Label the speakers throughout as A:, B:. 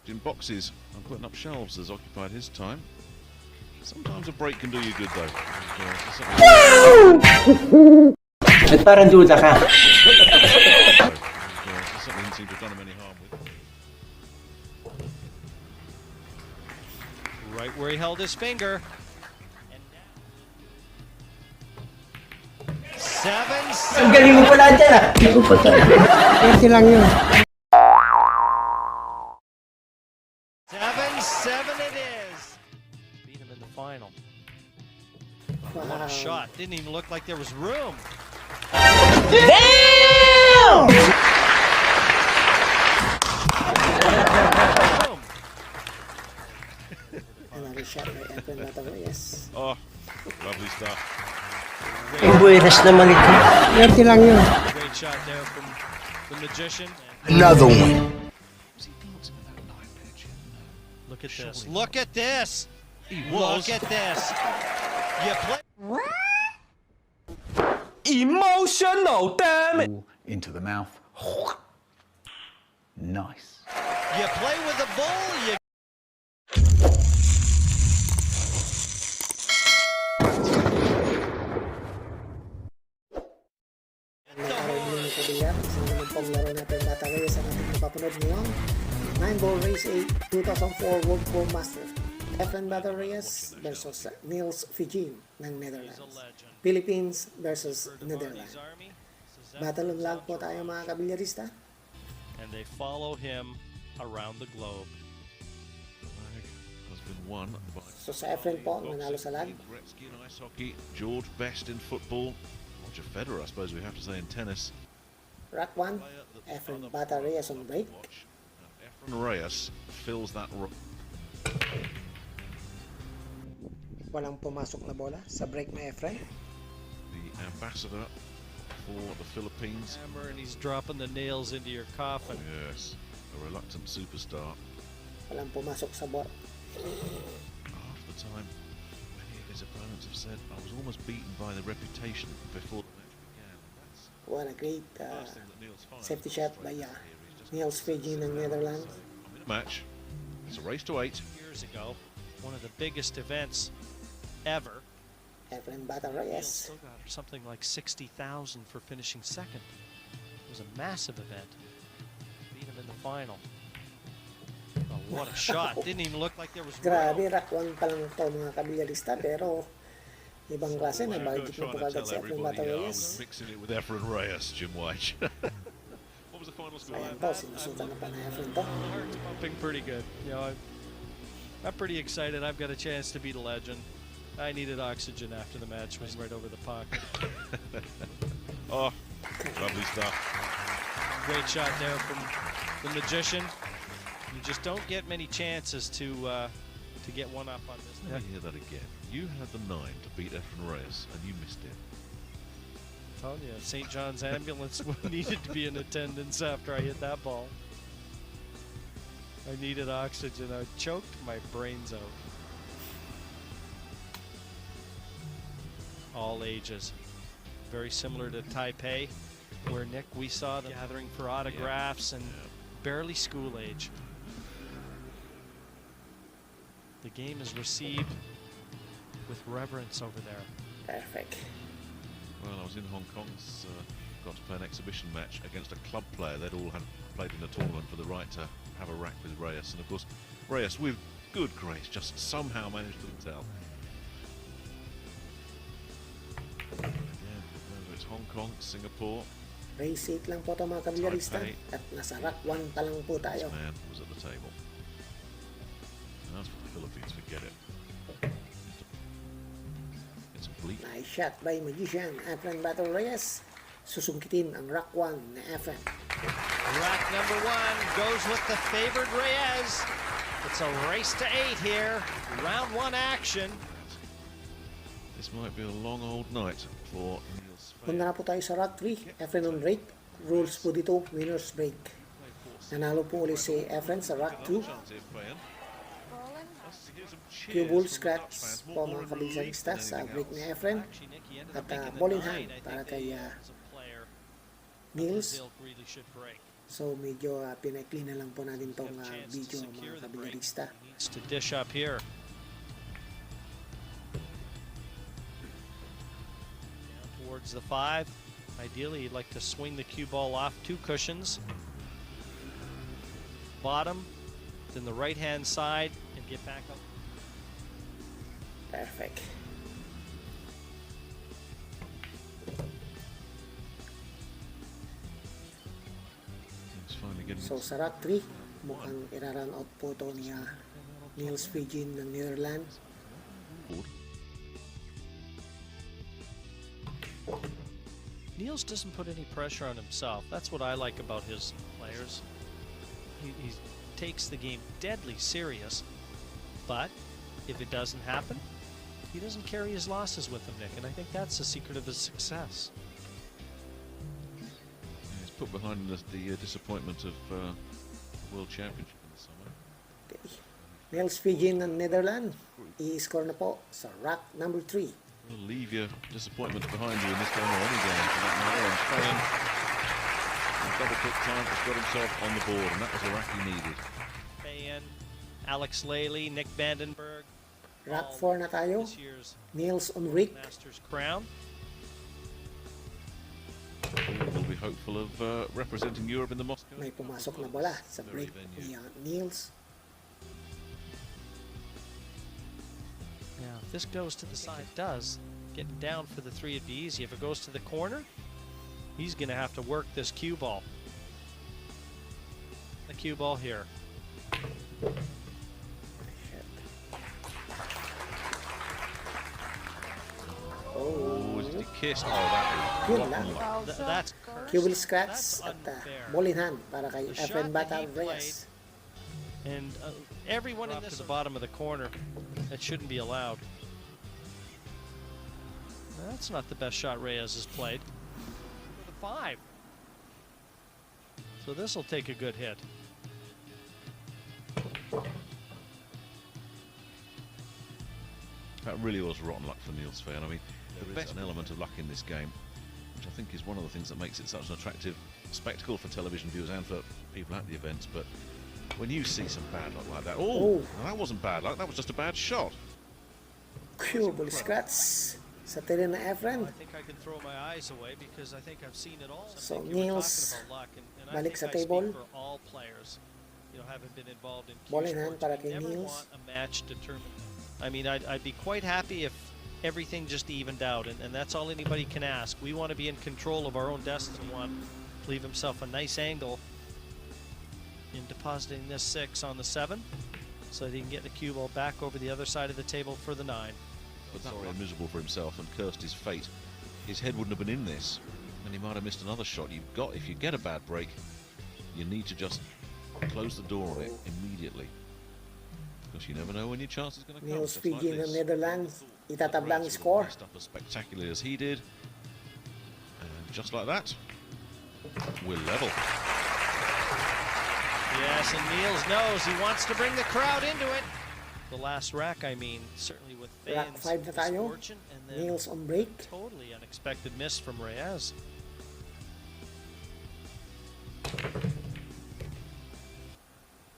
A: in boxes and putting up shelves has occupied his time. Sometimes a break can do you good though.
B: At parang duda ka.
A: Something didn't seem to have done him any harm with.
C: Right where he held his finger.
B: Ang galing mo pala dyan ah.
D: Pwede lang yun.
C: 7-7 it is. Beat him in the final. What a shot. Didn't even look like there was room.
B: Damn!
D: Another shot by Efren Bata Reyes.
A: Oh, lovely stuff.
B: Ang buwiras naman ito.
D: Pwede lang yun.
C: Great shot there from the Magician.
E: Another one.
C: Look at this. Look at this. Look at this. You play.
E: Emotional, damn it. Into the mouth. Nice.
C: You play with the bull. You.
D: Isang naman pong laro natin Bata Reyes ang ating napapanood ngayon. 9-ball race 8 2004 World Pro Master. Efren Bata Reyes versus Niels Fijin ng Netherlands. Philippines versus Netherlands. Battle on lag po tayo mga kabilyarista.
C: And they follow him around the globe.
A: Has been won by
D: So sa Efren po, nanalo sa lag.
A: Gretzky in ice hockey, George Best in football, Roger Federer, I suppose we have to say, in tennis.
D: Rack 1, Efren Bata Reyes on break.
A: Efren Reyes fills that role.
D: Walang pumasok na bola sa break na Efren.
A: The ambassador for the Philippines.
C: Hammer, and he's dropping the nails into your coffin.
A: Yes, a reluctant superstar.
D: Walang pumasok sa bola.
A: Half the time, many of his opponents have said, I was almost beaten by the reputation before the match began. That's
D: What a great
A: the first thing that Niels finds.
D: safety shot by Niels Fijin ng Netherlands.
A: Match. It's a race to 8.
C: Years ago, one of the biggest events ever.
D: Efren Bata
C: Niels
D: Reyes.
C: still got something like 60,000 for finishing second. It was a massive event. Beat him in the final. Oh, what a shot. Didn't even look like there was
D: Grabe, rack 1 pa lang ito mga kabilyarista, pero ibang klase na bagit na po kagad si Efren Bata
A: I was
D: Reyes.
A: mixing it with Efren Reyes, Jim White. What was the final score?
D: Ayan po, sinusutan na pa na Efren to.
C: My heart's pumping pretty good. You know, I'm pretty excited. I've got a chance to beat a legend. I needed oxygen after the match. Was right over the puck.
A: Oh, lovely stuff.
C: Great shot there from the Magician. You just don't get many chances to get one up on this.
A: Let me hear that again. You had the 9 to beat Efren Reyes, and you missed it.
C: I told you, St. John's ambulance needed to be in attendance after I hit that ball. I needed oxygen. I choked my brains out. All ages. Very similar to Taipei, where Nick, we saw them gathering for autographs and barely school age. The game is received with reverence over there.
D: Perfect.
A: Well, I was in Hong Kong, got to play an exhibition match against a club player. They'd all had played in a tournament for the right to have a rack with Reyes, and of course, Reyes, with good grace, just somehow managed to tell. Again, whether it's Hong Kong, Singapore,
D: Race 8 lang po ito mga kabilyarista. At nasa rack 1 pa lang po tayo.
A: this man was at the table. And as for the Philippines, forget it. It's a bleak.
D: Nice shot by Magician Efren Bata Reyes. Susungkitin ang rack 1 na Efren.
C: Rack number 1 goes with the favored Reyes. It's a race to 8 here. Round 1 action.
A: This might be a long old night for Niels.
D: Punta na po tayo sa rack 3. Efren on break. Rules po dito, winner's break. Nanalo po ulit si Efren sa rack 2. Cue ball scratch po mga kabilyarista sa break ni Efren. At ball in hand para kay Niels. So medyo pinaikli na lang po natin tong video mga Bautista.
C: Needs to dish up here. Down towards the 5. Ideally, you'd like to swing the cue ball off 2 cushions. Bottom, then the right-hand side, and get back up.
D: Perfect.
A: He's finally getting
D: So sa rack 3, mukhang ira-run out po ito ni Niels Fijin ng Netherlands.
A: board.
C: Niels doesn't put any pressure on himself. That's what I like about his players. He takes the game deadly serious, but if it doesn't happen, he doesn't carry his losses with him, Nick, and I think that's the secret of his success.
A: He's put behind him the disappointment of World Championship in the summer.
D: Okay. Niels Fijin ng Netherlands, i-score na po sa rack number 3.
A: You'll leave your disappointment behind you in this game or any game for that matter. And Spain, in double quick time, has got himself on the board, and that was the rack he needed.
C: Bayan, Alex Lely, Nick Vandenberg.
D: Rack
C: all
D: 4 na tayo.
C: This year's
D: Niels Ulrich.
C: Masters crown.
A: We'll be hopeful of representing Europe in the Moscow.
D: May pumasok na bola sa break ni Niels.
C: Now, if this goes to the side, does getting down for the 3 would be easy. If it goes to the corner, he's going to have to work this cue ball. The cue ball here.
A: Oh, is it kissed? Oh, that
D: Yun
A: is
D: lang.
A: rotten luck.
C: That's cursed.
D: Cue ball scratch
C: That's
D: at
C: unfair.
D: ball in hand para kay
C: The
D: Efren
C: shot
D: Bata
C: that he
D: Reyes.
C: And everyone in this to the bottom of the corner, that shouldn't be allowed. That's not the best shot Reyes has played. The 5. So this will take a good hit.
A: That really was rotten luck for Niels Fair. I mean, there is an element of luck in this game, which I think is one of the things that makes it such an attractive spectacle for television viewers and for people at the events. But when you see some bad luck like that, oh, that wasn't bad luck, that was just a bad shot.
D: Cue ball scratch sa tira na Efren.
C: I think I can throw my eyes away because I think I've seen it all.
D: So,
C: Nick, you were
D: Niels,
C: talking about luck, and I
D: balik
C: think
D: sa
C: I speak
D: table.
C: for all players, you know, having been involved in
D: Ball in
C: cue
D: hand
C: sports.
D: para
C: We
D: kay
C: never
D: Niels.
C: want a match determined. I mean, I'd be quite happy if everything just evened out, and that's all anybody can ask. We want to be in control of our own destiny. Want to leave himself a nice angle in depositing this 6 on the 7, so that he can get the cue ball back over the other side of the table for the 9.
A: But sorry and miserable for himself and cursed his fate. His head wouldn't have been in this, and he might have missed another shot. If you get a bad break, you need to just close the door on it immediately, because you never know when your chance is going to come.
D: Niels
A: Just like
D: Fijin ng
A: this.
D: Netherlands, itatabla ang
A: Reyes
D: score.
A: messed up as spectacularly as he did, and just like that, we're level.
C: Yes, and Niels knows he wants to bring the crowd into it. The last rack, I mean, certainly with
D: Rack
C: fans'
D: 5 na tayo.
C: misfortune, and then
D: Niels on break.
C: totally unexpected miss from Reyes.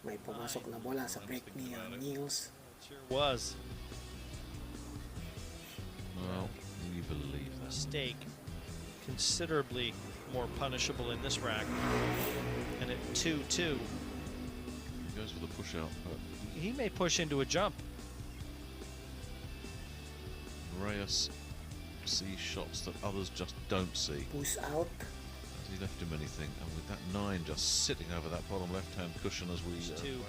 D: May pumasok na bola sa break ni Niels.
C: It sure was
A: Well, you believe
C: a
A: that.
C: mistake, considerably more punishable in this rack. And at 2-2,
A: He goes for the push out, but
C: he may push into a jump.
A: Reyes sees shots that others just don't see.
D: Push out.
A: Has he left him anything? And with that 9 just sitting over that bottom left-hand cushion as we
C: To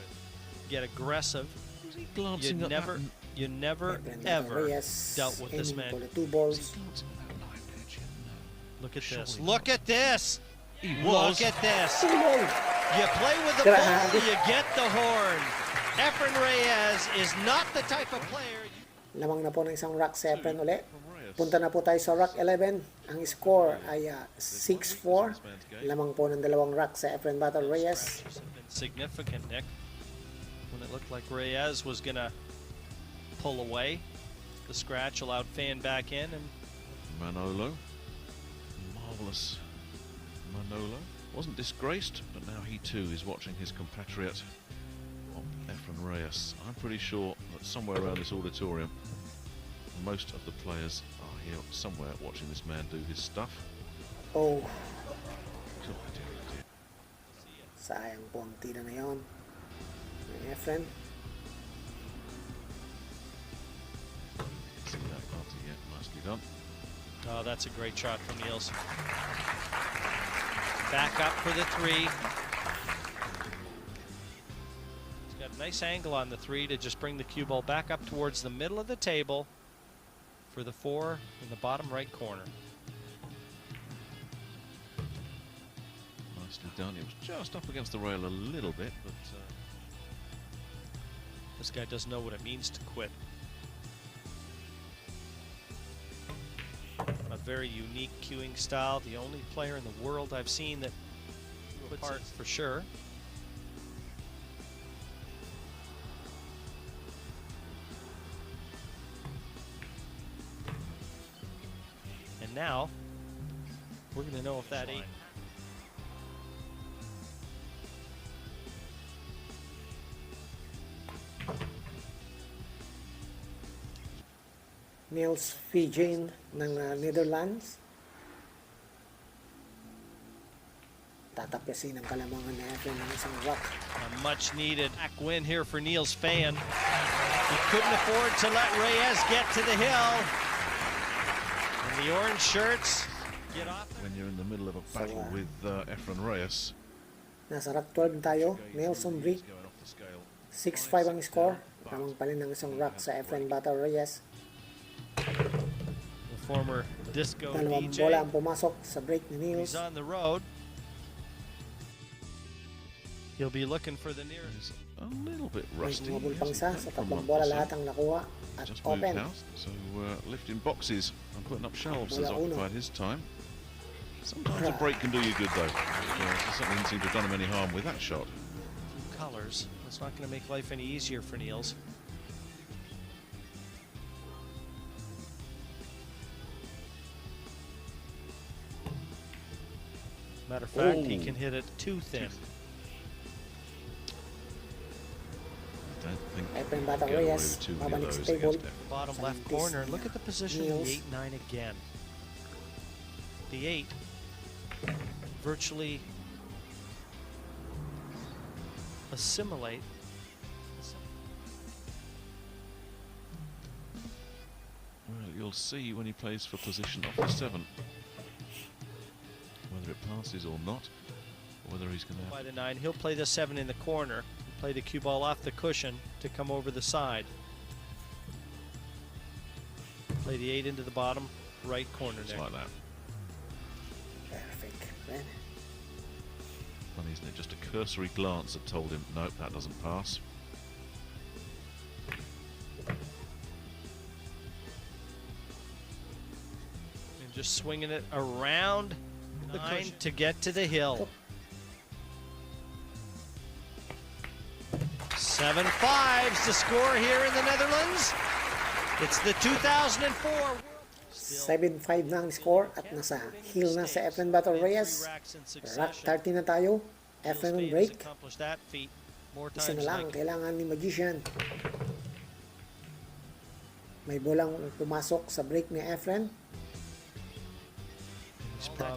C: get aggressive.
A: Was he glancing
C: You
A: at
C: never,
A: that?
C: you never
D: Efren Bata
C: ever
D: Reyes
C: dealt with this
D: aiming for
C: man.
D: the 2 balls.
A: Glancing at that 9 edge, no.
C: Look at
A: Surely
C: this.
A: not.
C: Look at this.
A: He
C: Look
A: was.
C: at this.
D: Two ball.
C: You play with the ball,
D: Grabe.
C: you get the horn. Efren Reyes is not the type of player.
D: Lamang na po ng isang rack sa Efren ulit.
A: From Reyes.
D: Punta na po tayo sa rack 11. Ang score ay 6-4. Lamang po ng dalawang rack sa Efren Bata Reyes.
C: Scratches have been significant, Nick. When it looked like Reyes was gonna pull away, the scratch allowed Fan back in, and
A: Manolo. Marvellous. Manolo. Wasn't disgraced, but now he too is watching his compatriot Efren Reyes. I'm pretty sure that somewhere around this auditorium, most of the players are here somewhere watching this man do his stuff.
D: Oh,
A: Oh, dear, oh dear.
D: sayang po ang tira na yun. Efren.
A: See that party yet? Nicely done.
C: Oh, that's a great shot from Niels. Back up for the three. He's got a nice angle on the three to just bring the cue ball back up towards the middle of the table for the four in the bottom right corner.
A: Nicely done. It was just up against the rail a little bit, but
C: This guy doesn't know what it means to quit. A very unique cueing style. The only player in the world I've seen that puts it for sure. And now we're going to know if that eight.
D: Niels Fijin ng Netherlands. Tatapisin ang kalamangan ni Efren ng isang rock.
C: A much needed back win here for Niels Fan. He couldn't afford to let Reyes get to the hill. And the orange shirts get off.
A: when you're in the middle of a battle with Efren Reyes,
D: Nasa rock 12 tayo. Nelson Brick.
A: going off the scale.
D: 6-5 ang score. Lamang pa rin ng isang rock sa Efren Bata Reyes.
C: The former disco
D: Dalawang
C: DJ.
D: bola ang pumasok sa break ni
C: He's
D: Niels.
C: on the road. He'll be looking for the nearest.
A: He's a little bit
D: May
A: rusty.
D: bumabol pang isa sa
A: From
D: tatlong
A: one
D: bola
A: percent.
D: lahat ang nakuha at
A: Just moved
D: open.
A: house, so lifting boxes and putting up shelves has
D: Bola uno.
A: occupied his time. Sometimes a break can do you good though. Certainly didn't seem to have done him any harm with that shot.
C: Colors. That's not going to make life any easier for Niels. Matter of fact, he
A: Oh.
C: can hit it too thin.
A: I don't think
D: Efren Bata
A: get away
D: Reyes,
A: with too many of
D: babalik sa
A: those
D: table.
A: against Efren.
C: Bottom left
D: Scientist
C: corner. Look at the position of
D: Niels.
C: the 8-9 again. The 8 virtually assimilate.
A: Well, you'll see when he plays for position off the 7 whether it passes or not, or whether he's going to
C: By
A: have
C: the 9, he'll play the 7 in the corner. Play the cue ball off the cushion to come over the side. Play the 8 into the bottom right corner
A: just
C: there.
A: like that.
D: Perfect. Efren.
A: Funny, isn't it? Just a cursory glance that told him, nope, that doesn't pass.
C: And just swinging it around the 9 to get to the hill. 7-5's the score here in the Netherlands. It's the 2004
D: 7-5 na ang score at nasa hill na sa Efren Bata Reyes. Rock 30 na tayo. Efren on break. Isa na lang ang kailangan ni Magician. May bolang pumasok sa break ni Efren.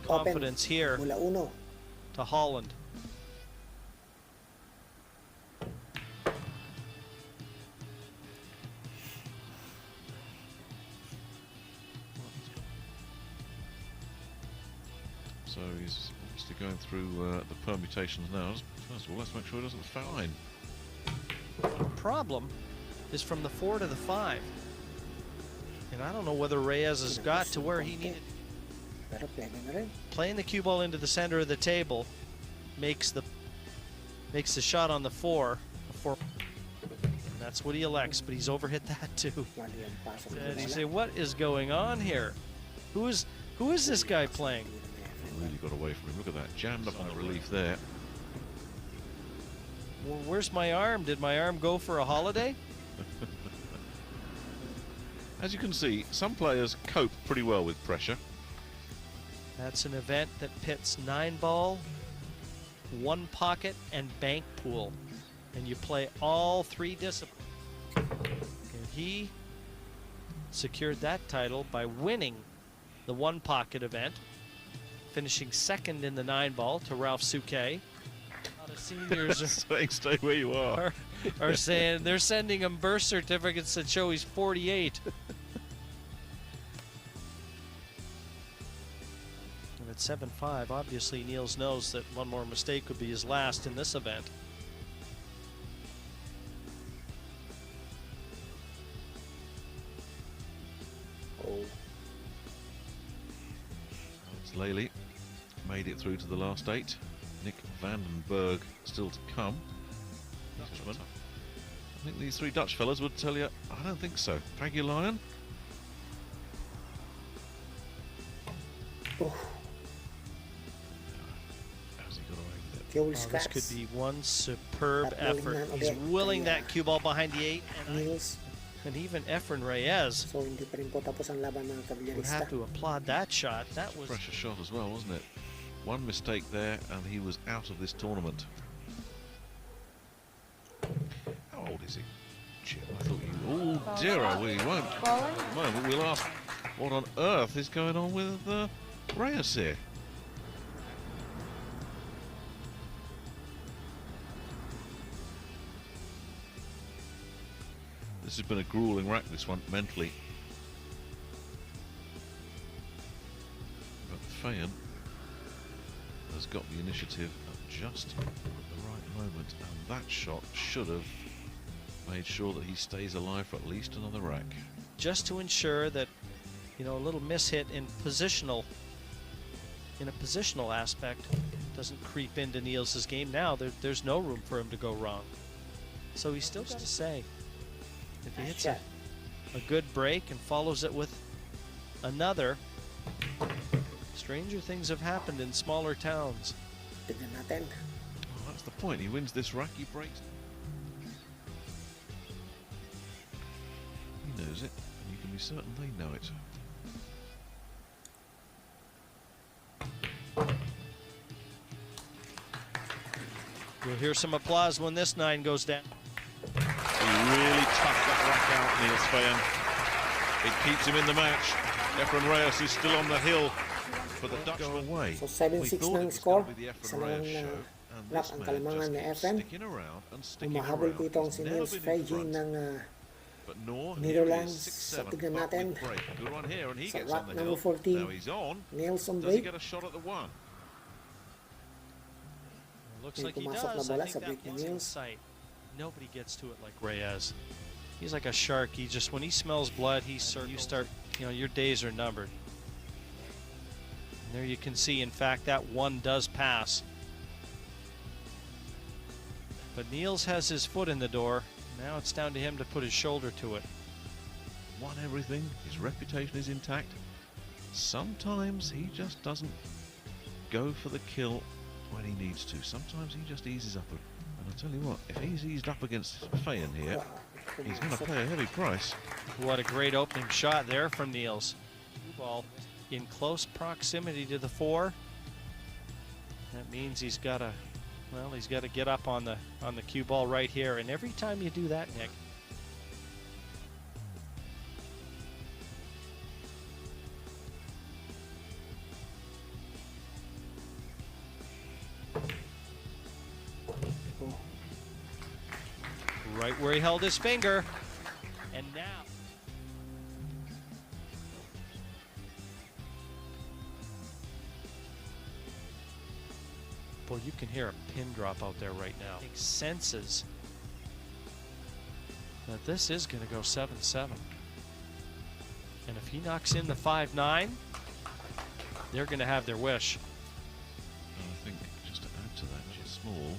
C: Confidence here
D: Bola 1.
C: to Holland.
A: So he's obviously going through the permutations now. First of all, let's make sure he doesn't foul in.
C: The problem is from the 4 to the 5. And I don't know whether Reyes has got to where he needed.
D: Pero pwede na rin.
C: Playing the cue ball into the center of the table makes the shot on the 4 a 4. And that's what he elects, but he's overhit that too.
D: Mali ang pasok
C: And you
D: ni
C: say,
D: bola.
C: what is going on here? Who is this guy playing?
A: Really got away from him. Look at that. Jammed up on the relief there.
C: Well, where's my arm? Did my arm go for a holiday?
A: As you can see, some players cope pretty well with pressure.
C: That's an event that pits 9-ball, 1 pocket, and bank pool. and you play all three disciplines. And he secured that title by winning the one pocket event, finishing second in the 9-ball to Ralph Suke. A lot of seniors
A: saying stay where you are.
C: are saying they're sending him birth certificates that show he's 48. And at 7-5, obviously Niels knows that one more mistake would be his last in this event.
A: It's Lely made it through to the last 8. Nick Vandenberg still to come. Dutchman. I think these 3 Dutch fellas would tell you, I don't think so. Pagulayan.
D: Oh,
A: How's he got away with it?
D: fuel
C: This
D: scraps.
C: could be one superb
D: That
C: effort.
D: willing man
C: He's
D: ulit.
C: willing
D: Kaya
C: that cue ball behind the 8,
D: Niels.
C: and even Efren Reyes
D: So hindi pa rin po tapos ang laban ng
C: would
D: kabilyarista.
C: have to applaud that shot. That was
A: Pressure shot as well, wasn't it? One mistake there and he was out of this tournament. How old is he? Jim, I thought you... Oh dear, we won't. Moment, we'll ask what on earth is going on with Reyes here. This has been a grueling rack, this one, mentally. But Fayan has got the initiative at just the right moment, and that shot should have made sure that he stays alive for at least another rack.
C: just to ensure that, you know, a little mishit in a positional aspect doesn't creep into Niels' game. Now there's no room for him to go wrong. So he's still got to say, if he hits a good break and follows it with another, stranger things have happened in smaller towns.
D: Tignan natin.
A: Well, that's the point. He wins this rack, he breaks. He knows it, and you can be certain they know it.
C: You'll hear some applause when this 9 goes down.
A: He really toughed that rack out, Niels Fayan. It keeps him in the match. Efren Reyes is still on the hill, but the Dutch go away.
D: So 7-6 na yung score. Isa lang rack ang kalamangan ni Efren. Umahabol po itong si Niels Fayan ng Netherlands. So tignan natin. Sa rack number 14, Niels on break.
C: Looks like he does. I think that was in sight. Nobody gets to it like Reyes. He's like a shark. He just, when he smells blood, he you start, you know, your days are numbered. And there you can see, in fact, that one does pass. But Niels has his foot in the door. Now it's down to him to put his shoulder to it.
A: Won everything. His reputation is intact. Sometimes he just doesn't go for the kill when he needs to. Sometimes he just eases up. And I'll tell you what, if he's eased up against Fayan here, he's going to pay a heavy price.
C: What a great opening shot there from Niels. Ball in close proximity to the 4. That means he's got to, well, he's got to get up on the cue ball right here. And every time you do that, Nick, right where he held his finger. And now, boy, you can hear a pin drop out there right now. He senses that this is going to go 7-7. And if he knocks in the 5-9, they're going to have their wish.
A: And I think, just to add to that, which is small,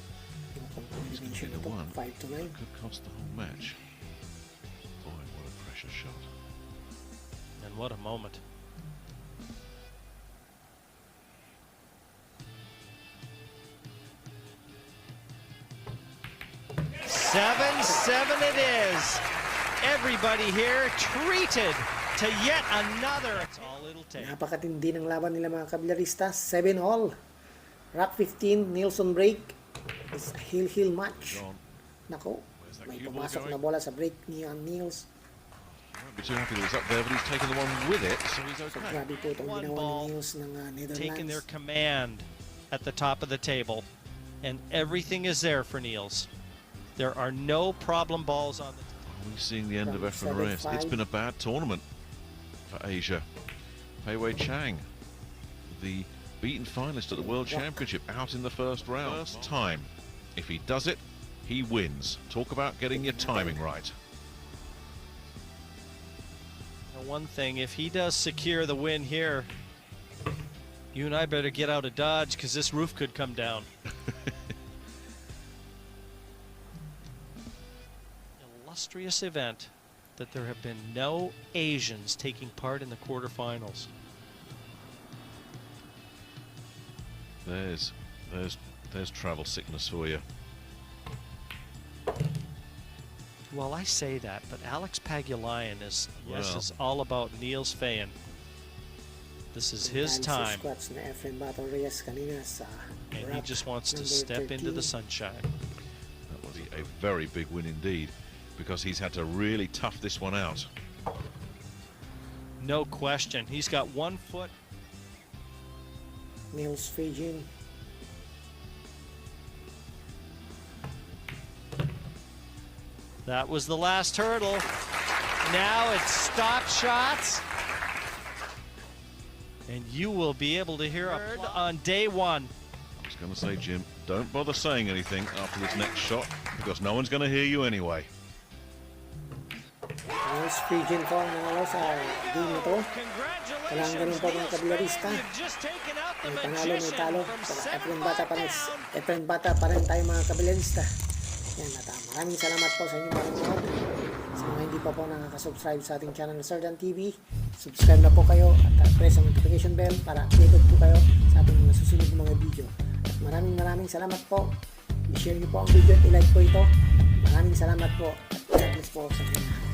A: he's going to
D: Combination
A: be the
D: ito,
A: one
D: 5 to 9.
A: that could cost the whole match. Boy, what a pressure shot.
C: And what a moment. Seven it is. Everybody here treated to yet another. That's all it'll take.
D: Napakatindi ng laban nila mga kabilarista. 7-all. Rack 15, Nielsen break. It's a heel match.
A: John,
D: Nako,
A: Where's that
D: may
A: cue ball
D: pumasok
A: going?
D: na bola sa break ni Niels.
A: He won't be too happy that it's up there, but he's taken the one with it, so he's
D: So
A: okay.
D: grabe po itong
C: One
D: ginawa
C: ball,
D: ni Niels ng
C: Taking their
D: Netherlands.
C: command at the top of the table, and everything is there for Niels. There are no problem balls on the
A: Are we seeing the end of
D: Round
A: Efren Reyes?
D: 7-5.
A: It's been a bad tournament for Asia. Pei Wei Chang, the beaten finalist at the World Championship, out in the first round. First time. If he does it, he wins. Talk about getting your timing right.
C: One thing, if he does secure the win here, you and I better get out of Dodge because this roof could come down. Illustrious event that there have been no Asians taking part in the quarterfinals.
A: There's travel sickness for you.
C: Well, I say that, but Alex Pagulayan is, yes,
A: Well.
C: is all about Niels Fayen. This is his
D: Dahil sa
C: time,
D: squats na Efren Bata Reyes kanina sa
C: and he
D: wrap
C: just wants to
D: number
C: step into the
D: 13.
C: sunshine.
A: That was a very big win indeed, because he's had to really tough this one out.
C: No question. He's got 1 foot.
D: Niels Fijin.
C: That was the last hurdle. Now it's stop shots. And you will be able to hear a on day one.
A: I was going to say, Jim, don't bother saying anything after this next shot, because no one's going to hear you anyway.
D: Niels Fijin po ang nanalo sa game na to. Walang ganun po mga kabilarista. May panalo, may talo. Pero Efren Bata pa rin tayo mga kabilarista. Yan, at maraming salamat po sa inyong manonood. Sa mga hindi pa po nakaka-subscribe sa ating channel na Sardan TV, subscribe na po kayo at press ang notification bell para updated po kayo sa ating mga susunod na mga video. At maraming salamat po. I-share niyo po ang video at i-like po ito. Maraming salamat po. At God bless po sa inyo.